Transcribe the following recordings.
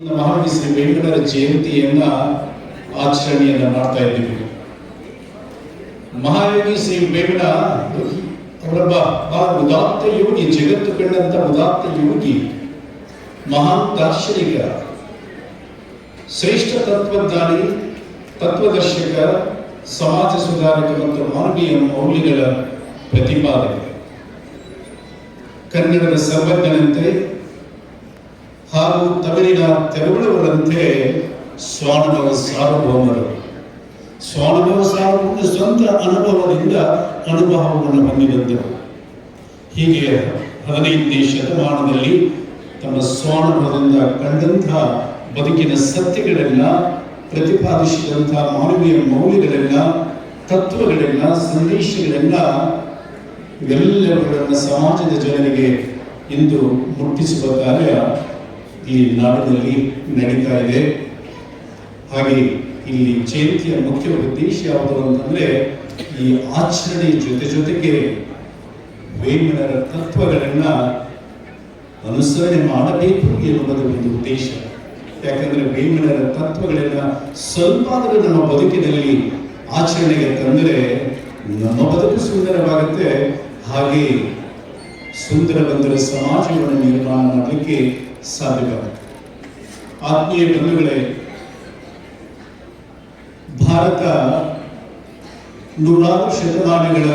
ಮಹಾಕವಿ ಶ್ರೀ ವೆಂಕಟರ ಜಯಂತಿಯನ್ನ ಆಚರಣೆಯನ್ನ ಮಾಡ್ತಾ ಇದ್ದೀವಿ. ಮಹಾಯೋಗಿ ಶ್ರೀ ವೆಂಕಟ ಅವರೊಬ್ಬ ಉದಾತ್ತ ಯೋಗಿ, ಜಗತ್ತು ಕಂಡಂತ ಉದಾತ್ತ ಯೋಗಿ, ಮಹಾನ್ ದಾರ್ಶನಿಕ, ಶ್ರೇಷ್ಠ ತತ್ವಜ್ಞಾನಿ, ತತ್ವದರ್ಶಕ, ಸಮಾಜ ಸುಧಾರಕ ಮತ್ತು ಮಾನವೀಯ ಮೌಲ್ಯಗಳ ಪ್ರತಿಪಾದಕ. ಕನ್ನಡದ ಸರ್ವಜ್ಞನಂತೆ ಹಾಗೂ ತಮಿಳಿನ ತೆರಳುವರಂತೆ ಸ್ವಾನುಭವ ಸಾರ್ವಭೌಮರು. ಸ್ವಾನುಭವ ಸಾರ್ವಭೌಮ ಸ್ವಂತ ಅನುಭವದಿಂದ ಅನುಭವವನ್ನು ಹೊಂದಿದಂದರು. ಹೀಗೆ 15ನೇ ಶತಮಾನದಲ್ಲಿ ತಮ್ಮ ಸ್ವಾನುಭವದಿಂದ ಕಂಡಂತಹ ಬದುಕಿನ ಸತ್ಯಗಳೆಲ್ಲ, ಪ್ರತಿಪಾದಿಸಿದಂತಹ ಮಾನವೀಯ ಮೌಲ್ಯಗಳೆಲ್ಲ, ತತ್ವಗಳೆಲ್ಲ, ಸಂದೇಶಗಳೆಲ್ಲ ಇವೆಲ್ಲವುಗಳನ್ನು ಸಮಾಜದ ಜನರಿಗೆ ಇಂದು ಮುಟ್ಟಿಸುವ ಕಾರ್ಯ ಈ ನಾಡಿನಲ್ಲಿ ನಡೀತಾ ಇದೆ. ಹಾಗೆ ಇಲ್ಲಿ ಜಯಂತಿಯ ಮುಖ್ಯ ಉದ್ದೇಶ ಯಾವುದು ಅಂತಂದ್ರೆ, ಈ ಆಚರಣೆ ಜೊತೆಗೆ ವೇಮನರ ತತ್ವಗಳನ್ನ ಅನುಸರಣೆ ಮಾಡಬೇಕು ಎನ್ನುವುದು ಒಂದು ಉದ್ದೇಶ. ಯಾಕಂದ್ರೆ ವೇಮನರ ತತ್ವಗಳನ್ನ ಸ್ವಲ್ಪ ಆದರೂ ನಮ್ಮ ಬದುಕಿನಲ್ಲಿ ಆಚರಣೆಗೆ ತಂದರೆ ನಮ್ಮ ಬದುಕು ಸುಂದರವಾಗುತ್ತೆ. ಹಾಗೆ ಸುಂದರವಂತರ ಸಮಾಜವನ್ನು ನಿರ್ಮಾಣ ಮಾಡಲಿಕ್ಕೆ ಸಾಧ್ಯವಾಗುತ್ತೆ. ಆತ್ಮೀಯ ಬಂಧುಗಳೇ, ಭಾರತ ನೂರಾರು ಶತಮಾನಗಳ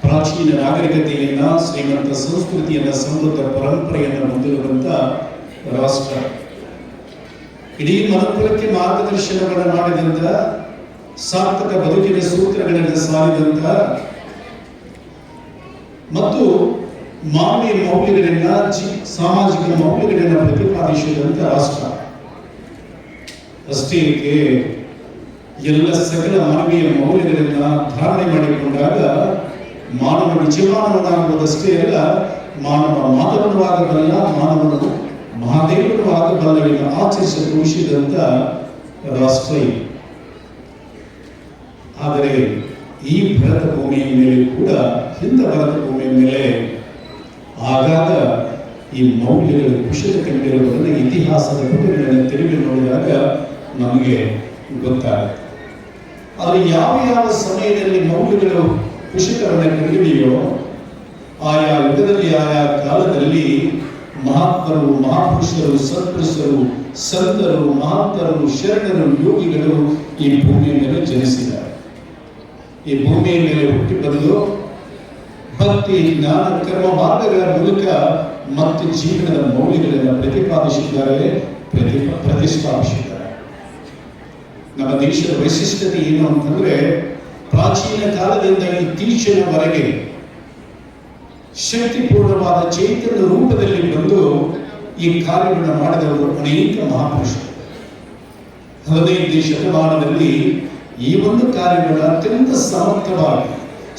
ಪ್ರಾಚೀನ ನಾಗರಿಕತೆಯನ್ನ, ಶ್ರೀಮಂತ ಸಂಸ್ಕೃತಿಯನ್ನ, ಸಮೃದ್ಧ ಪರಂಪರೆಯನ್ನು ಹೊಂದಿರುವಂತ ರಾಷ್ಟ್ರ. ಇಡೀ ಮನುಕುಲಕ್ಕೆ ಮಾರ್ಗದರ್ಶನವನ್ನು ಮಾಡಿದಂತ, ಸಾರ್ಥಕ ಬದುಕಿನ ಸೂತ್ರಗಳನ್ನು ಸಾರಿದಂತ ಮತ್ತು ಮಾನವೀಯ ಮೌಲ್ಯಗಳನ್ನ, ಸಾಮಾಜಿಕ ಮೌಲ್ಯಗಳನ್ನ ಪ್ರತಿಪಾದಿಸಿದಂತ ರಾಷ್ಟ್ರ. ಅಷ್ಟೇ ಎಲ್ಲ ಸಕಲ ಮಾನವೀಯ ಮೌಲ್ಯಗಳನ್ನ ಧಾರಣೆ ಮಾಡಿಕೊಂಡಾಗ ಮಾನವ ನಿಜಮಾನವನಾಗುವುದಷ್ಟೇ ಅಲ್ಲ, ಮಾನವ ಮಾಧವನವಾಗಬಲ್ಲ, ಮಾನವನು ಮಹಾದೇವನು ಆಗಬಲ್ಲವೆಂದು ಆಚರಿಸಿ ತೋರಿಸಿದಂತ ರಾಷ್ಟ್ರ ಇದು. ಆದರೆ ಈ ಭರತ ಭೂಮಿಯ ಮೇಲೆ ಕೂಡ, ಹಿಂದ ಭರತ ಭೂಮಿಯ ಮೇಲೆ ಆಗಾಗ ಈ ಮೌಲ್ಯಗಳು ಕುಸಿತ ಕಂಡಿರುವುದನ್ನು ಇತಿಹಾಸದ ಪುಟಗಳನ್ನು ತಿರುಗಿ ನೋಡಿದಾಗ ನಮಗೆ ಗೊತ್ತಾಗುತ್ತೆ. ಆದರೆ ಯಾವ ಸಮಯದಲ್ಲಿ ಮೌಲ್ಯಗಳು ಕುಸಿತವನ್ನು ಕಂಡಿದೆಯೋ, ಆಯಾ ಯುಗದಲ್ಲಿ, ಆಯಾ ಕಾಲದಲ್ಲಿ ಮಹಾತ್ಮರು, ಮಹಾಪುರುಷರು, ಸತ್ಪುರುಷರು, ಸಂತರು, ಮಹಾಂತರು, ಶರಣರು, ಯೋಗಿಗಳು ಈ ಭೂಮಿಯ ಮೇಲೆ ಜನಿಸಿದ್ದಾರೆ. ಈ ಭೂಮಿಯ ಮೇಲೆ ಹುಟ್ಟಿ ಬಂದು ಭಕ್ತಿ, ಜ್ಞಾನ, ಕರ್ಮ ಮಾರ್ಗಗಳ ಮೂಲಕ ಮತ್ತು ಜೀವನದ ಮೌಲ್ಯಗಳನ್ನು ಪ್ರತಿಪಾದಿಸಿದ್ದಾರೆ, ಪ್ರತಿಷ್ಠಾಪಿಸಿದ್ದಾರೆ. ನಮ್ಮ ದೇಶದ ವೈಶಿಷ್ಟ್ಯತೆ ಏನು ಅಂತಂದ್ರೆ, ಪ್ರಾಚೀನ ಕಾಲದಿಂದ ಇತ್ತೀಚಿನವರೆಗೆ ಶಕ್ತಿಪೂರ್ಣವಾದ ಚೈತನ್ಯ ರೂಪದಲ್ಲಿ ಬಂದು ಈ ಕಾರ್ಯವನ್ನು ಮಾಡಿದವರು ಅನೇಕ ಮಹಾಪುರುಷರು. 15ನೇ ಶತಮಾನದಲ್ಲಿ ಈ ಒಂದು ಕಾರ್ಯವನ್ನು ಅತ್ಯಂತ ಸಮರ್ಥವಾಗಿ,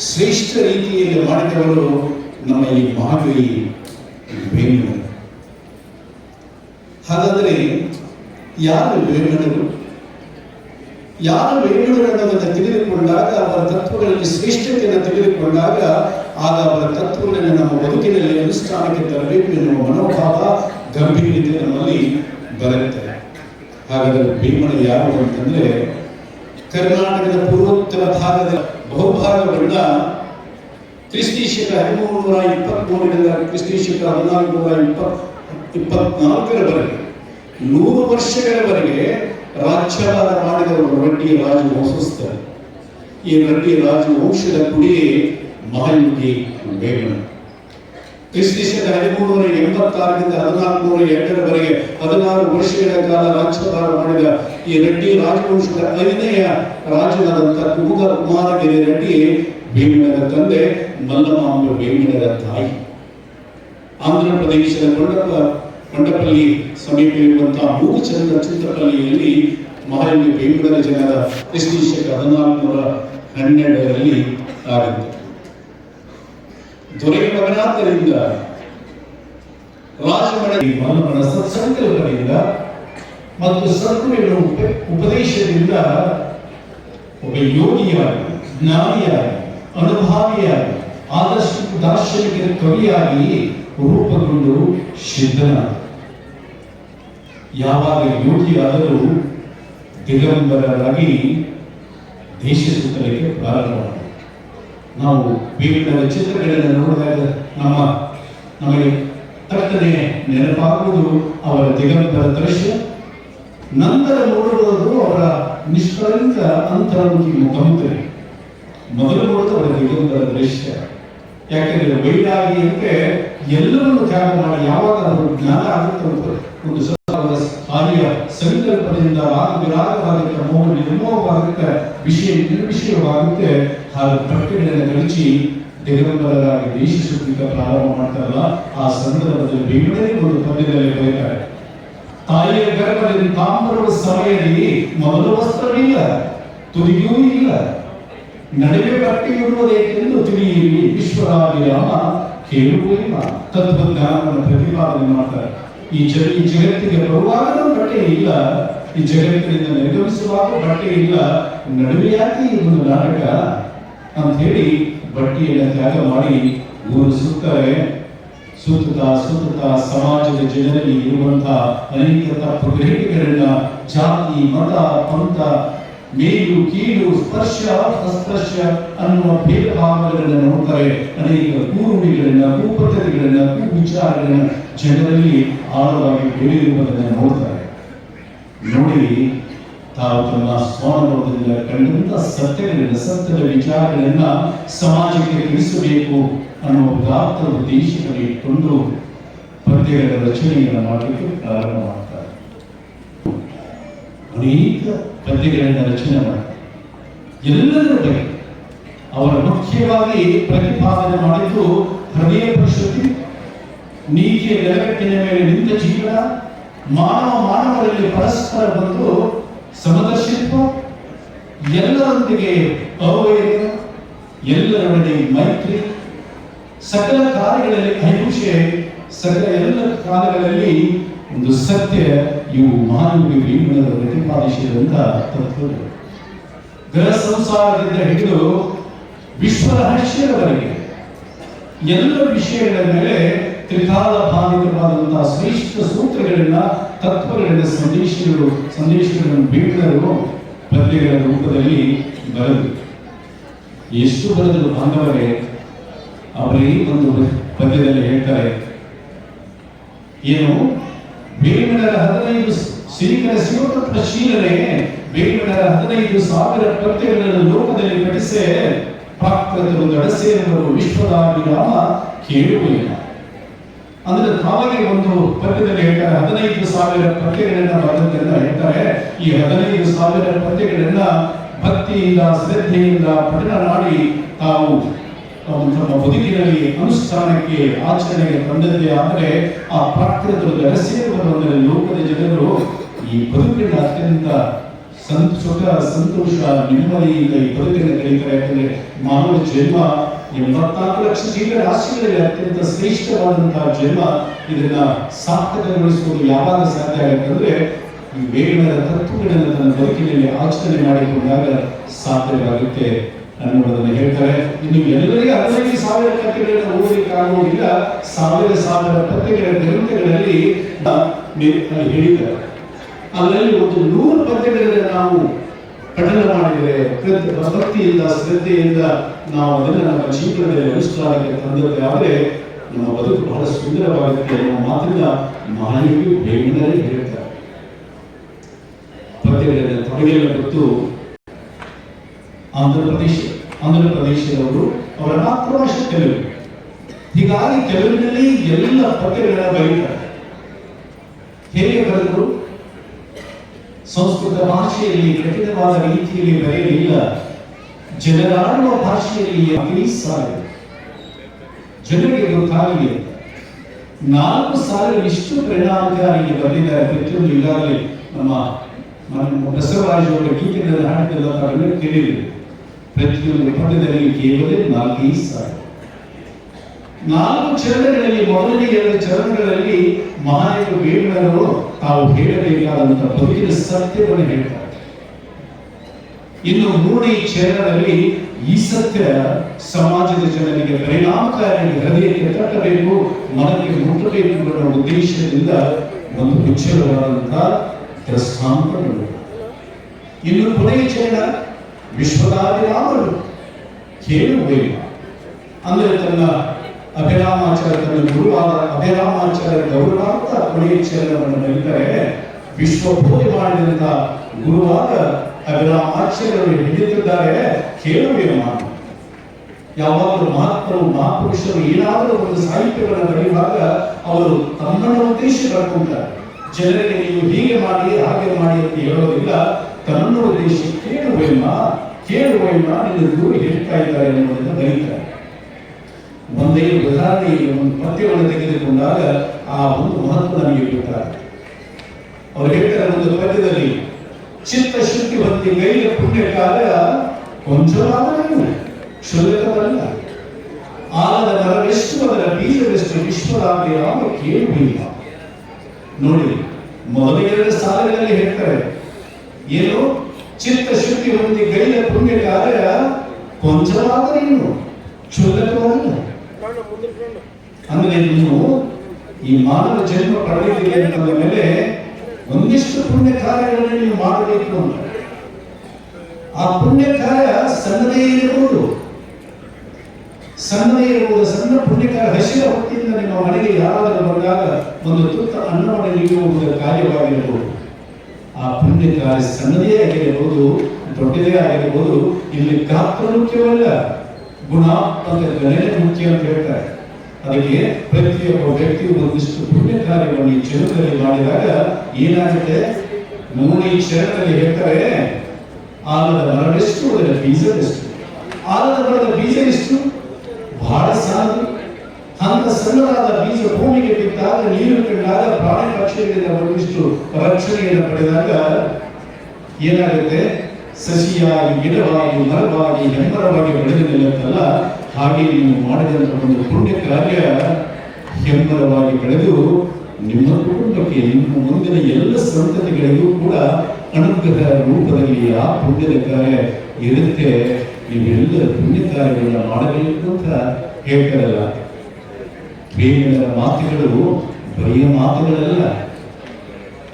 ಶ್ರೇಷ್ಠ ರೀತಿಯಲ್ಲಿ ಮಾಡಿದವರು ನಮ್ಮ ಈ ಮಹಾಕವಿ ವೇಮನರು. ಹಾಗಾದರೆ ಯಾರು ವೇಮನರು? ಯಾರು ವೇಮನರು ಅನ್ನೋದನ್ನು ತಿಳಿದುಕೊಂಡಾಗ, ಅವರ ತತ್ವಗಳಲ್ಲಿ ಶ್ರೇಷ್ಠತೆಯನ್ನು ತಿಳಿದುಕೊಂಡಾಗ, ಆಗ ಅವರ ತತ್ವಗಳನ್ನು ನಮ್ಮ ಬದುಕಿನಲ್ಲಿ ಅನುಷ್ಠಾನಕ್ಕೆ ತರಬೇಕು ಎನ್ನುವ ಮನೋಭಾವ, ಗಂಭೀರತೆ ನಮ್ಮಲ್ಲಿ ಬರುತ್ತೆ. ಹಾಗಾದರೆ ವೇಮನ ಯಾರು ಅಂತಂದ್ರೆ, ಕರ್ನಾಟಕದ ಪೂರ್ವೋತ್ತರ ಭಾಗದ ಬಹುಭಾಗವನ್ನ ಕ್ರಿಸ್ತಿಶಕ 1323ರಿಂದ ಕ್ರಿಸ್ತಿಶಕ 1424ರವರೆಗೆ 100 ವರ್ಷಗಳವರೆಗೆ ರಾಜ್ಯಭಾರ ಮಾಡಿದವರು ರೆಡ್ಡಿ ರಾಜವಂಶಸ್ಥರು. ಈ ರೆಡ್ಡಿ ರಾಜವಂಶದ ಕುಡಿಯೇ ಮಹಾಯೋಗಿ ವೇಮನ. ಕ್ರಿಸ್ತಿಶಕ 1386ರಿಂದ 1402ರವರೆಗೆ 16 ವರ್ಷಗಳ ಕಾಲ ರಾಜ್ಯಭಾರ ಮಾಡಿದ ಈ ರೆಡ್ಡಿ ರಾಜವಂಶದ 5ನೆಯ ರಾಜನಾದಂಥ ಕುಮಾರಗಿರಿ ರೆಡ್ಡಿ ವೇಮನರ ತಂದೆ, ಮಲ್ಲಮಾಂಬ ವೇಮನರ ತಾಯಿ. ಆಂಧ್ರ ಪ್ರದೇಶದ ಕೊಂಡಪಲ್ಲಿ ಸಮೀಪ ಇರುವಂತಹ ಮೂಗಚಂದ್ರ ಚಿತ್ರಪಲ್ಲಿಯಲ್ಲಿ ಮಹಾಯೋಗಿ ವೇಮನರ ಜನರ ಕ್ರಿಸ್ತಿಶಕ 1412ರಲ್ಲಿ ಆಗುತ್ತೆ. ದೊರೆಯ ಮಗನಾದ್ದರಿಂದ, ರಾಜಮಣಿ ಮಲ್ಲಮ್ಮನ ಸತ್ಸಂಕಲ್ಪದಿಂದ ಮತ್ತು ಸದ್ಗುರುವಿನ ಉಪದೇಶದಿಂದ ಒಬ್ಬ ಯೋಗಿಯಾಗಿ, ಜ್ಞಾನಿಯಾಗಿ, ಅನುಭಾವಿಯಾಗಿ, ಆದರ್ಶ ದಾರ್ಶನಿಕ ಕವಿಯಾಗಿ ರೂಪುಗೊಂಡು ಸಿದ್ಧನಾದ. ಯಾವಾಗ ಯೋಗಿಯಾದರೂ ದಿಗಂಬರರಾಗಿ ದೇಶ ಸುತ್ತಲಿಕ್ಕೆ ಪ್ರಾರಂಭ ಮಾಡಿದರು. ನಾವು ವಿವಿಧ ಚಿತ್ರಗಳನ್ನು ನೋಡಿದಾಗ ನಮಗೆ ತಕ್ಕನೆ ನೆನಪಾಗುವುದು ಅವರ ದಿಗಂಬರ ದೃಶ್ಯ. ನಂತರ ನೋಡುವುದು ಅವರ ನಿಷ್ಕಳಂಕ ಅಂತರ್ಮುಖಿ ಮುಖಮುಖರಿ. ಮೊದಲು ನೋಡುವುದು ಅವರ ದಿಗಂಬರ ದೃಶ್ಯ. ಯಾಕೆಂದ್ರೆ ವೈರಾಗಿ ಅಂದ್ರೆ ಎಲ್ಲರನ್ನು ತ್ಯಾಗ ಮಾಡಿ ಯಾವಾಗ ಅವರು ಜ್ಞಾನ ಆಗುತ್ತೆ, ಒಂದು ಕಾರ್ಯ ಸಂಕಲ್ಪದಿಂದ ವಿರಾಗವಾಗುತ್ತೆ, ಮೋಹ ನಿರ್ಮೋಹವಾಗುತ್ತೆ, ವಿಷಯ ನಿರ್ವಿಷಯವಾಗುತ್ತೆ. ಹಾಗೂ ಬಟ್ಟೆಗಳನ್ನು ಕಳಿಸಿ ದಿಗಂಬರರಾಗಿ ದೇಶ ಸುತ್ತಲಿಕ್ಕೆ ಪ್ರಾರಂಭ ಮಾಡ್ತಾರಲ್ಲ, ಆ ಸಂದರ್ಭದಲ್ಲಿ ಭೀಮನೇ ಒಂದು ಪದ್ಯದಲ್ಲಿ ಬರೀತಾರೆ, ತಾಯಿಯ ಗರ್ಭದಲ್ಲಿ ತಾಂಬರುವ ಸಮಯದಲ್ಲಿ ಮೊದಲು ವಸ್ತ್ರವಿಲ್ಲ, ತುದಿಯೂ ಇಲ್ಲ, ನಡುವೆ ಬಟ್ಟೆಯಿರುವುದೇಕೆಂದು ತಿಳಿಯಿರಿ, ವಿಶ್ವರಾಭಿರಾಮ ಕೇಳುವುದಿಲ್ಲ. ತತ್ವಜ್ಞಾನವನ್ನು ಪ್ರತಿಪಾದನೆ ಮಾಡ್ತಾರೆ. ಈ ಜಗತ್ತಿಗೆ ಬರುವಾಗ ಬಟ್ಟೆ ಇಲ್ಲ, ಈ ಜಗತ್ತಿನಿಂದ ನಿರ್ಗಮಿಸುವಾಗ ಬಟ್ಟೆ ಇಲ್ಲ, ನಡುವೆ ಯಾಕೆ ಈ ಒಂದು ನಾಟಕ ಅಂತ ಹೇಳಿ ಬಟ್ಟೆಯನ್ನು ತ್ಯಾಗ ಮಾಡಿ ಊರು ಸುತ್ತಾರೆ. ಸುತ್ತುತ್ತಾ ಸಮಾಜದ ಜನರಲ್ಲಿ ಇರುವಂತಹ ಅನೇಕ ತಪ್ಪು ಗ್ರಹಿಕೆಗಳನ್ನ, ಜಾತಿ, ಮತ, ಪಂಥ, ಮೇಲು ಕೀಳು, ಸ್ಪರ್ಶ ಅಸ್ಪರ್ಶ ಅನ್ನುವ ಭೇದ ಭಾವಗಳನ್ನು ನೋಡ್ತಾರೆ. ಅನೇಕ ಕೂರುಣಿಗಳನ್ನ, ಕುಪದ್ಧತಿಗಳನ್ನ, ವಿಚಾರಗಳನ್ನ ಜನರಲ್ಲಿ ಆಳವಾಗಿ ಬೆಳೆದಿರುವುದನ್ನು ನೋಡ್ತಾರೆ. ನೋಡಿ ತಾವು ತಮ್ಮ ಸ್ವಾನುಭವದಿಂದ ಕಂಡಂತ ಸತ್ಯದ ವಿಚಾರಗಳನ್ನ ಸಮಾಜಕ್ಕೆ ತಿಳಿಸಬೇಕು ಅನ್ನುವ ಉದಾತ್ತ ಉದ್ದೇಶದಲ್ಲಿ ಇಟ್ಟುಕೊಂಡು ಪದ್ಯಗಳ ರಚನೆಯನ್ನು ಮಾಡಲಿಕ್ಕೆ ಪ್ರಾರಂಭ ಮಾಡ್ತಾರೆ. ಅನೇಕ ಪದ್ಯಗಳನ್ನು ರಚನೆ ಮಾಡ್ತಾರೆ. ಎಲ್ಲದರ ಬಗ್ಗೆ ಅವರ ಮುಖ್ಯವಾಗಿ ಪ್ರತಿಪಾದನೆ ಮಾಡಿದ್ದು ಹೃದಯ ಪರಿಶುದ್ಧಿ, ನೀತಿಯ ನೆಲಗಟ್ಟಿನ ಮೇಲೆ ನಿಂತ ಜೀವನ, ಮಾನವರಲ್ಲಿ ಪರಸ್ಪರ ಬಂದು ಸಮದರ್ಶಿತ್ವ, ಎಲ್ಲರೊಂದಿಗೆ ಅವೈರ್ಯ, ಎಲ್ಲರೊಡನೆ ಮೈತ್ರಿ, ಸಕಲ ಕಾರ್ಯಗಳಲ್ಲಿ ಅಹಿಂಸೆ, ಎಲ್ಲ ಕಾಲಗಳಲ್ಲಿ ಒಂದು ಸತ್ಯ. ಇವು ಮಾನವೀಯ ಭೀಮನವರು ಪ್ರತಿಪಾದಿಸಿದಂತ ತತ್ವಗಳು. ಗೃಹ ಸಂಸಾರದಿಂದ ಹಿಡಿದು ವಿಶ್ವ ರಹಸ್ಯದವರೆಗೆ ಎಲ್ಲ ವಿಷಯಗಳ ಮೇಲೆ ತ್ರಿಕಾಲ ಬಾಧಿತವಾದಂತಹ ಶ್ರೇಷ್ಠ ಸೂತ್ರಗಳನ್ನ, ತತ್ವಗಳನ್ನ, ಸಂದೇಶಗಳನ್ನು ಭೀಮನವರು ಪದ್ಯಗಳ ರೂಪದಲ್ಲಿ ಬರೆದು ಎಷ್ಟು ಬರೆದರು ಬಾಂಧವರೇ. ಅವರೇ ಒಂದು ಪದ್ಯದಲ್ಲಿ ಹೇಳ್ತಾರೆ, ಏನು ಬೇವಿನರ 15 ಶ್ರೀಕರ ಶಿವತತ್ವ ಶೀಲನೆ, ಬೇವಿನರ 15,000 ಪದ್ಯಗಳನ್ನು ಲೋಕದಲ್ಲಿ ಪಠಿಸೆ, ಪ್ರಾಕೃತರು ದಡಸೇನವರು ವಿಶ್ವದಾಭಿರಾಮ ಕೇಳುವುದಿಲ್ಲ. ಅಂದ್ರೆ ತಾವಾಗಿ ಒಂದು ಪದ್ಯದಲ್ಲಿ ಹೇಳ್ತಾರೆ 15,000 ಪದ್ಯಗಳನ್ನ ಬರೆದನ್ನ ಹೇಳ್ತಾರೆ. ಈ 15,000 ಪದ್ಯಗಳನ್ನ ಭಕ್ತಿಯಿಂದ, ಶ್ರದ್ಧೆಯಿಂದ ಪಠಣ ಮಾಡಿ ತಾವು ತಮ್ಮ ಬದುಕಿನಲ್ಲಿ ಅನುಷ್ಠಾನಕ್ಕೆ, ಆಚರಣೆಗೆ ತಂದದ್ದೇ ಆದರೆ ಆ ಪ್ರಾಕೃತರು ರಹಸ್ಯವನ್ನು ಲೋಕದ ಜನರು ಈ ಬದುಕಿನ ಅತ್ಯಂತ ಸುಖ, ಸಂತೋಷ, ನೆಮ್ಮದಿಯಿಂದ ಈ ಬದುಕನ್ನು ಕರೀತಾರೆ. ಯಾಕಂದ್ರೆ ಮಾನವ ಜನ್ಮ 84 ಲಕ್ಷ ಜೀವರಾಶಿಗಳಲ್ಲಿ ಅತ್ಯಂತ ಶ್ರೇಷ್ಠವಾದಂತಹ ಜನ್ಮ. ಇದನ್ನ ಸಾರ್ಥಕಗೊಳಿಸುವುದು ಯಾವಾಗ ಸಾಧ್ಯ ಆಗುತ್ತಂದ್ರೆ ಈ ಬೇಗದ ತತ್ವಗಳನ್ನು ತನ್ನ ಬದುಕಿನಲ್ಲಿ ಆಚರಣೆ ಮಾಡಿಕೊಂಡಾಗ ಸಾಧ್ಯವಾಗುತ್ತೆ ಅನ್ನುವುದನ್ನು ಹೇಳ್ತಾರೆ. ಇನ್ನು ಎಲ್ಲರಿಗೂ 15,000 ಪದ್ಯಗಳನ್ನು ಓದಲಿಕ್ಕಾಗುವುದಿಲ್ಲ. 1,000 ಪದ್ಯಗಳ ಗ್ರಂಥಗಳಲ್ಲಿ ಹೇಳಿದ್ದಾರೆ. ಅದರಲ್ಲಿ ಒಂದು 100 ಪದ್ಯಗಳನ್ನು ನಾವು ಪಠಣ ಮಾಡಿದರೆ, ಭಕ್ತಿಯಿಂದ, ಶ್ರದ್ಧೆಯಿಂದ ನಾವು ಅದನ್ನು ನಮ್ಮ ಜೀವನದಲ್ಲಿ ಅನುಷ್ಠಾನಕ್ಕೆ ತಂದದ್ದು ಆದರೆ ನಮ್ಮ ಬದುಕು ಬಹಳ ಸುಂದರವಾಗುತ್ತೆ ಅನ್ನುವ ಮಾತಿನ ಮಹಾಯೋಗಿ ಬೇಗನೆ ಹೇಳ್ತಾರೆ. ಪದ್ಯಗಳನ್ನು ತೊಡಗಿಲ್ಲ ಗೊತ್ತು. ಆಂಧ್ರ ಪ್ರದೇಶದವರು, ಅವರ ಮಾತೃಭಾಷೆ ತೆಲುಗು. ಹೀಗಾಗಿ ತೆಲುಗಿನಲ್ಲಿ ಎಲ್ಲ ಪದ್ಯಗಳನ್ನ ಬರೀತಾರೆ. ಹೇಗೆ ಬರೆದರು? ಸಂಸ್ಕೃತ ಭಾಷೆಯಲ್ಲಿ ಕಠಿಣವಾದ ರೀತಿಯಲ್ಲಿ ಬರೆಯಲಿಲ್ಲ. ಜನರಾಡುವ ಭಾಷೆಯಲ್ಲಿ ಸಾಲಿದೆ, ಜನರಿಗೆ ಗೊತ್ತಾಗಲಿ. 4,000 ಇಷ್ಟು ಪರಿಣಾಮಕಾರಿಗೆ ಬರೆದಿದ್ದಾರೆ. ಪ್ರತಿಯೊಂದು ಈಗಾಗಲೇ ನಮ್ಮ ಬಸವರಾಜ್ ಅವರ ಗೀತೆಗಳನ್ನು ಹಾಡಿದ್ದೆಲ್ಲ ತಾವೆಲ್ಲ ಕೇಳಿದೆ. ಪ್ರತಿಯೊಂದು ಪದ್ಯದಲ್ಲಿ ಕೇವಲ 4,000. 4 ಚರಣಗಳಲ್ಲಿ, ಮೊದಲನೇ 2 ಚರಣಗಳಲ್ಲಿ ಮಹಾಯೋಗ ಬೇಗನವರು ತಾವು ಹೇಳಬೇಕಾದಂತಹ ಬದುಕಿನ ಸತ್ಯವನ್ನು ಹೇಳ್ತಾರೆ. ಇನ್ನು 3ನೇ ಚರಣದಲ್ಲಿ ಈ ಸತ್ಯ ಸಮಾಜದ ಜನರಿಗೆ ಪರಿಣಾಮಕಾರಿ ಹೃದಯಕ್ಕೆ ತಟ್ಟಬೇಕು, ಮನಕ್ಕೆ ಮುಟ್ಟಬೇಕು ಅನ್ನೋ ಉದ್ದೇಶದಿಂದ ಒಂದು ಉಚ್ಚರವಾದಂತಹ ದೃಷ್ಟಾಂತಗಳು. ಇನ್ನು ಕೊನೆಯ ಚರಣ ವಿಶ್ವದಾಭಿರಾಮರು ಕೇಳುವೇನು ಅಂದರೆ ತನ್ನ ಅಭಿರಾಮಾಚಾರ್ಯ ತನ್ನ ಗುರುವಾದ ಅಭಿರಾಮಾಚಾರ್ಯ ಗೌರವಾರ್ಥ ಕೊನೆಯ ಚರಣವನ್ನು ಬರೀತಾರೆ. ವಿಶ್ವಬೋಧಿ ಮಾಡಿದಂತಹ ಗುರುವಾದ ಅಭಿರಾಮಾಚಾರ್ಯರು ಹಿಡಿಯುತ್ತಿದ್ದಾರೆ, ಕೇಳುವೇನು ನಾನು. ಯಾವಾಗಲೂ ಮಹಾತ್ಮರು ಮಹಾಪುರುಷರು ಏನಾದರೂ ಒಂದು ಸಾಹಿತ್ಯವನ್ನು ಬರೆಯುವಾಗ ಅವರು ತಮ್ಮನ್ನು ಉದ್ದೇಶ ಬರ್ಕೊಂತಾರೆ. ಜನರಿಗೆ ನೀವು ಹೀಗೆ ಮಾಡಿ ಹಾಗೆ ಮಾಡಿ ಅಂತ ಹೇಳೋದಿಲ್ಲ. ತನ್ನ ಉದ್ದೇಶ ಕೇಳುವೇಮ ನಿನ್ನ ಗುರು ಹೇಳ್ತಾ ಇದ್ದಾರೆ ಎನ್ನುವುದನ್ನು ಬರೀತಾರೆ. ಒಂದೇ ಉದಾಹರಣೆಗೆ ಒಂದು ಪದ್ಯವನ್ನು ತೆಗೆದುಕೊಂಡಾಗ ಆ ಒಂದು ಮಹತ್ವ ನಮಗೆ ಗೊತ್ತಾಗುತ್ತೆ. ಅವರು ಹೇಳ್ತಾರೆ ಒಂದು ಪದ್ಯದಲ್ಲಿ, ಚಿತ್ತ ಶುದ್ಧಿ ಬಂದಿ ಕೈಯ ಪುಣ್ಯಕಾಲ ಕೊಂಚವಾದರೂ ಕ್ಷುಲ್ಲಕವಲ್ಲ, ಆಲದ ಮರವೆಷ್ಟು ಅದರ ಬೀಜವೆಷ್ಟು ವಿಶ್ವದಾಭಿರಾಮ ಕೇಳುವಿಲ್ಲ. ನೋಡಿ, ಮೊದಲ ಎರಡು ಸಾಲುಗಳಲ್ಲಿ ಹೇಳ್ತಾರೆ ಏನು, ಚಿತ್ತ ಶುದ್ಧಿ ಹೊಂದಿ ಗೈಲ ಪುಣ್ಯ ಕಾರ್ಯ ಕೊಂಚವಾದರೇನು ಕ್ಷುಲ್ಲಕವಲ್ಲ. ಅಂದ್ರೆ ನೀನು ಈ ಮಾನವ ಜನ್ಮ ಪಡೆದಿದೆ ಅಂತಂದ ಮೇಲೆ ಒಂದಿಷ್ಟು ಪುಣ್ಯ ಕಾರ್ಯಗಳನ್ನು ನೀವು ಮಾಡಬೇಕು ಅಂತ. ಆ ಪುಣ್ಯ ಕಾರ್ಯ ಸಣ್ಣದೇ ಇರಬಹುದು, ಸಣ್ಣ ಪುಣ್ಯ ಕಾರ್ಯ. ಹಸಿರ ಹೊತ್ತಿಯಿಂದ ನಿಮ್ಮ ಮನೆಗೆ ಯಾರಾದರೂ ಬಂದಾಗ ಒಂದು ತುತ್ತ ಅನ್ನವನ್ನು ನೀಡುವುದರ ಕಾರ್ಯವಾಗಿರಬಹುದು. ಆ ಪುಣ್ಯ ಕಾರ್ಯ ಸಣ್ಣದೇ ಆಗಿರಬಹುದು, ದೊಡ್ಡದೇ ಆಗಿರಬಹುದು. ಇಲ್ಲಿ ಗಾತ್ರ ಮುಖ್ಯವಲ್ಲ, ಗುಣಾತ್ಮಕ ಗಣನೆ ಮುಖ್ಯ ಅಂತ ಹೇಳ್ತಾರೆ. ಅದಕ್ಕೆ ಪ್ರತಿಯೊಬ್ಬ ವ್ಯಕ್ತಿಯು ಒಂದಿಷ್ಟು ಪುಣ್ಯ ಕಾರ್ಯವನ್ನು ಈ ಚರಣದಲ್ಲಿ ಮಾಡಿದಾಗ ಏನಾಗುತ್ತೆ, ನೋಡಿ ಚರಣದಲ್ಲಿ ಹೇಳ್ತಾರೆ, ಆಲದ ಮರವೆಷ್ಟು ಅದರ ಬೀಜವೆಷ್ಟು. ಆಲದ ಮರದ ಬೀಜ ಎಷ್ಟು? ಬಹಳ ಸಾಲದು. ಅಂತ ಸಣ್ಣದಾದ ಬೀಜ ಭೂಮಿಗೆ ಬಿದ್ದಾಗ, ನೀರು ಕಂಡಾಗ, ಪ್ರಾಣಿ ಪಕ್ಷಿಗಳಿಂದ ಒಂದಿಷ್ಟು ರಕ್ಷಣೆಯನ್ನು ಪಡೆದಾಗ ಏನಾಗುತ್ತೆ, ಸಸಿಯಾಗಿ ಗಿಡವಾಗಿ ಮರವಾಗಿ ಹೆಮ್ಮರವಾಗಿ ಬೆಳೆದು ನಿಲ್ಲುತ್ತಲ್ಲ, ಹಾಗೆ ನೀವು ಮಾಡಿದಂತಹ ಒಂದು ಪುಣ್ಯ ಕಾರ್ಯ ಹೆಮ್ಮರವಾಗಿ ಬೆಳೆದು ನಿಮ್ಮ ಕುಟುಂಬಕ್ಕೆ, ನಿಮ್ಮ ಮುಂದಿನ ಎಲ್ಲ ಸಂತತಿಗಳಿಗೂ ಕೂಡ ಅನುಗ್ರಹ ರೂಪದಲ್ಲಿ ಆ ಪುಣ್ಯದ ಕಾರ್ಯ ಇರುತ್ತೆ. ನೀವೆಲ್ಲರ ಪುಣ್ಯ ಕಾರ್ಯಗಳನ್ನ ಮಾಡಬೇಕು ಅಂತ ಹೇಳ್ತಾರಲ್ಲ. ವೇದಗಳ ಮಾತುಗಳು ಬರಿಯ ಮಾತುಗಳಲ್ಲ,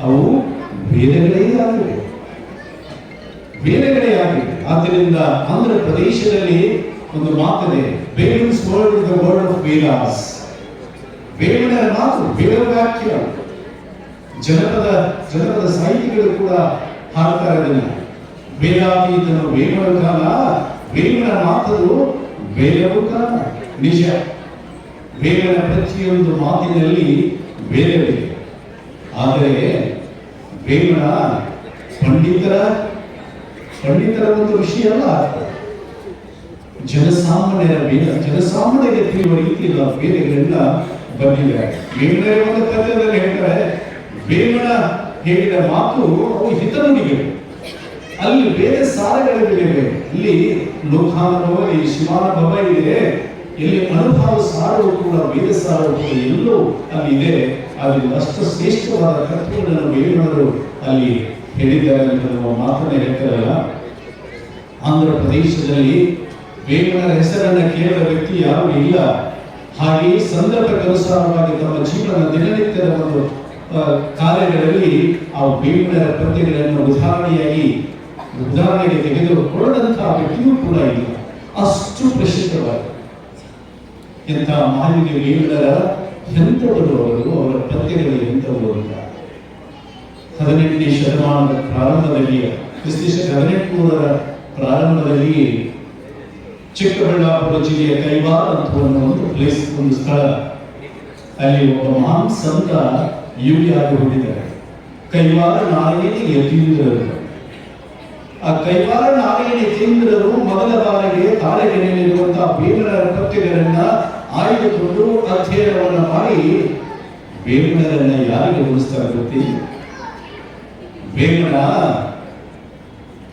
ಅವು ವೇದಗಳೇ ಆಗಿವೆ, ವೇದಗಳೇ ಆಗಿವೆ. ಆದ್ದರಿಂದ ಆಂಧ್ರ ಪ್ರದೇಶದಲ್ಲಿ ಒಂದು ಮಾತಿದೆ, Vedas word is the word of Vedas. ವೇದಗಳ ಮಾತು, ವೇದ ವಾಕ್ಯ. ಜನಪದ ಸಾಹಿತಿಗಳು ಕೂಡ ಹಾಡ್ತಾರೆ ಅದನ್ನ. ವೇದಾತೀತನು ವೇಮನ ಕಾಲ, ವೇಮನ ಮಾತದು ವೇದವು ಕಾಲ. ನಿಜ, ವೇಮನ ಪ್ರತಿಯೊಂದು ಮಾತಿನಲ್ಲಿ ವೇದವಿದೆ. ಆದರೆ ವೇಮನ ಪಂಡಿತರ ಒಂದು ವಿಷಯ ಅಲ್ಲ, ಜನಸಾಮಾನ್ಯರಿಗೆ ತಿಳಿಯುವ ರೀತಿಯ ವೇದಗಳೆಲ್ಲ ಬಂದಿದೆ. ವೇಮನ ಒಂದು ಪದ್ಯದಲ್ಲಿ ಹೇಳ್ತಾರೆ, ವೇಮನ ಹೇಳಿದ ಮಾತು ಅವು ಹಿತನುಡಿಗಳು. ಅಲ್ಲಿ ವೇದ ಸಾರಗಳಿವೆ. ಇಲ್ಲಿ ಲೋಕಾನುಭವ, ಈ ಶಿವಾನುಭವ ಇದೆ. ಇಲ್ಲಿ ಅನುಭವ ಸಾರವು ಕೂಡ ವೇದ ಸಾರವು ಕೂಡ ಎಲ್ಲೋ ಅಲ್ಲಿ ಇದೆ. ಅಲ್ಲಿ ಅಷ್ಟು ಶ್ರೇಷ್ಠವಾದ ತತ್ವಗಳನ್ನು ವೇಮನರು ಅಲ್ಲಿ ಹೇಳಿದ್ದಾರೆ ಅಂತ ನಾವು ಮಾತನ್ನ ಹೇಳ್ತಾರಲ್ಲ. ಆಂಧ್ರ ಪ್ರದೇಶದಲ್ಲಿ ವೇಮನರ ಹೆಸರನ್ನ ಕೇಳಿದ ವ್ಯಕ್ತಿ ಯಾರೂ ಇಲ್ಲ. ಹಾಗೆ ಸಂದರ್ಭಕ್ಕನುಸಾರವಾಗಿ ತಮ್ಮ ಜೀವನ ದಿನನಿತ್ಯದ ಒಂದು ಕಾರ್ಯಗಳಲ್ಲಿ ಆ ವೇಮನರ ಪದ್ಯಗಳನ್ನು ಉದಾಹರಣೆಗೆ ತೆಗೆದುಕೊಳ್ಳದಂತಹ ವ್ಯಕ್ತಿಯೂ ಕೂಡ ಇಲ್ಲ. ಅಷ್ಟು ಪ್ರಸಿದ್ಧವಾದ ಎಂಥ ಮಾಲಿನ್ಯ ವೇಮನರ ಎಂಥವರು ಅವರು, ಅವರ ಪದ್ಯಗಳು ಎಂಥವರು ಅಂತ. 18ನೇ ಶತಮಾನದ ಪ್ರಾರಂಭದಲ್ಲಿ, ಕ್ರಿಸ್ತ 1800ರ ಪ್ರಾರಂಭದಲ್ಲಿ ಚಿಕ್ಕಬಳ್ಳಾಪುರ ಜಿಲ್ಲೆಯ ಕೈವಾರ ಅಂತ ಒಂದು ಸ್ಥಳ, ಅಲ್ಲಿ ಒಬ್ಬ ಮಹಾನ್ ಸಂತ ಯುವಿಯಾಗಿ ಹೊಂದಿದ್ದಾರೆ. ಕೈವಾರ ನಾರಾಯಣಿಗೆ ಯತೀಂದ್ರರು. ಆ ಕೈವಾರ ನಾರಾಯಣಿ ಯತೀಂದ್ರರು ಮೊದಲ ಬಾರಿಗೆ ತಾಳೆಗೆರೆಯಲ್ಲಿರುವಂತಹ ವೇಮನರ ಪದ್ಯಗಳನ್ನ ಆಯ್ದುಕೊಂಡು ಅಧ್ಯಯನವನ್ನು ಮಾಡಿ ವೇಮನರನ್ನ ಯಾರಿಗೆ ಹೋಲಿಸ್ತಾರೆ ಗೊತ್ತಿ?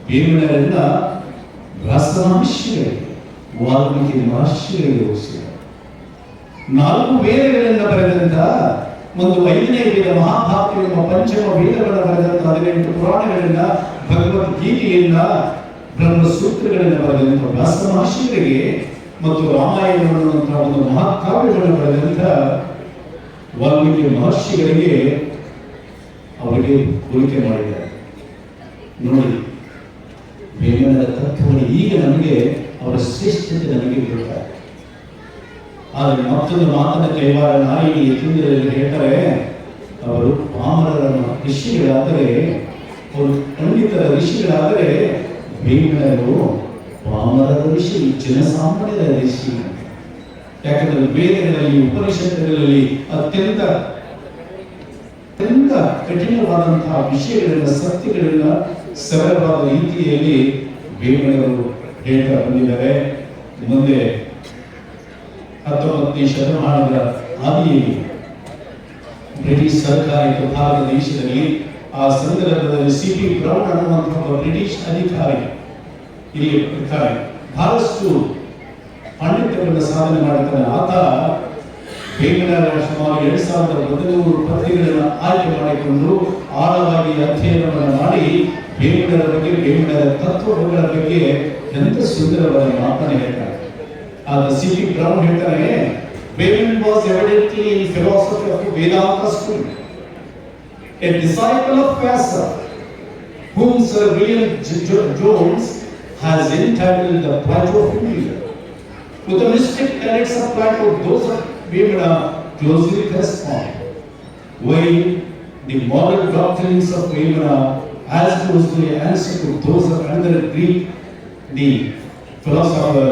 ವೇಮನರನ್ನ ವ್ಯಾಸಮಹರ್ಷಿಗಳಿಗೆ, ವಾಲ್ಮೀಕಿ ಮಹರ್ಷಿಗಳಿಗೆ ಹೋಲಿಸಿದ್ದಾರೆ. 4 ವೇದಗಳನ್ನು ಬರೆದಂತ ಒಂದು 5ನೇ ವೇದ ಮಹಾಭಾರತ ಎಂಬ ಪಂಚಮ ವೇದಗಳನ್ನು ಬರೆದಂತ 18 ಪುರಾಣಗಳನ್ನ, ಭಗವದ್ಗೀತೆಯನ್ನ, ಬ್ರಹ್ಮಸೂತ್ರಗಳನ್ನ ಬರೆದಂತ ವ್ಯಾಸ ಮಹರ್ಷಿಗಳಿಗೆ ಮತ್ತು ರಾಮಾಯಣವನ್ನುವಂತಹ ಒಂದು ಮಹಾಕಾವ್ಯಗಳನ್ನು ಬರೆದಂತ ವಾಲ್ಮೀಕಿ ಮಹರ್ಷಿಗಳಿಗೆ ಅವರಿಗೆ ಹೋಲಿಕೆ ಮಾಡಿದ್ದಾರೆ. ನೋಡಿ, ಬೇಗನ ತತ್ವಗಳು ಈಗ ನಮಗೆ ಅವರ ಶ್ರೇಷ್ಠತೆ ನಮಗೆ ಗೊತ್ತಾಗಿದೆ. ಆದರೆ ಮತ್ತೊಂದು ಮಾತನ್ನು ಕೈವಾರ ನಾಯಿ ಎತ್ತಿಂದಿರಲ್ಲಿ ಹೇಳ್ತಾರೆ, ಅವರು ಪಾಮರರ ಋಷಿಗಳಾದರೆ, ಅವರು ಪಂಡಿತರ ಋಷಿಗಳಾದರೆ, ಬೇಗನರು ಪಾಮರರ ಋಷಿ, ಜನಸಾಮಾನ್ಯರ ಋಷಿ. ಯಾಕಂದ್ರೆ ವೇದಗಳಲ್ಲಿ, ಉಪನಿಷತ್ತುಗಳಲ್ಲಿ ಅತ್ಯಂತ ಕಠಿಣವಾದಂತಹ ವಿಷಯಗಳನ್ನ, ಸತ್ಯಗಳನ್ನ ಸರಳವಾದ ರೀತಿಯಲ್ಲಿ ಬೇಗನವರು ಹೇಳ್ತಾ ಬಂದಿದ್ದಾರೆ. ಮುಂದೆ 19ನೇ ಶತಮಾನದ ಆದಿಯಲ್ಲಿ ಬ್ರಿಟಿಷ್ ಸರ್ಕಾರಿ ಭಾರತ ದೇಶದಲ್ಲಿ ಆ ಸಂದರ್ಭದಲ್ಲಿ ಸಿ.ಪಿ. ಬ್ರೌನ್ ಅನ್ನುವಂತಹ ಬ್ರಿಟಿಷ್ ಅಧಿಕಾರಿ ಇಲ್ಲಿ ಇರ್ತಾರೆ. ಬಹಳಷ್ಟು ಪಾಂಡಿತ್ಯವನ್ನು ಸಾಧನೆ ಮಾಡುತ್ತಾನೆ. ಆತ ಬೇಗನರ ಸುಮಾರು 2,100 ಪತ್ರಿಕೆಗಳನ್ನು ಆಯ್ಕೆ ಮಾಡಿಕೊಂಡು ಆಳವಾಗಿ ಅಧ್ಯಯನವನ್ನು ಮಾಡಿ ಬೇಗನರ ಬಗ್ಗೆ, ಬೇಗನರ ತತ್ವಗಳ ಬಗ್ಗೆ ಎಂತ ಸುಂದರವಾದ ಮಾತನ್ನು ಹೇಳ್ತಾರೆ. ಆದ ಸಿ.ಪಿ. ಬ್ರೌನ್ ಹೇಳ್ತಾರೆ, Behmen was evidently in philosophy of Vedanta school, a disciple of Vyasa, whom Sir William Jones has entitled the Plato of India. With the mystic tenets of Plato, those of Vemana closely correspond, while the moral doctrines of Vemana as closely answer to those of another Greek, the philosopher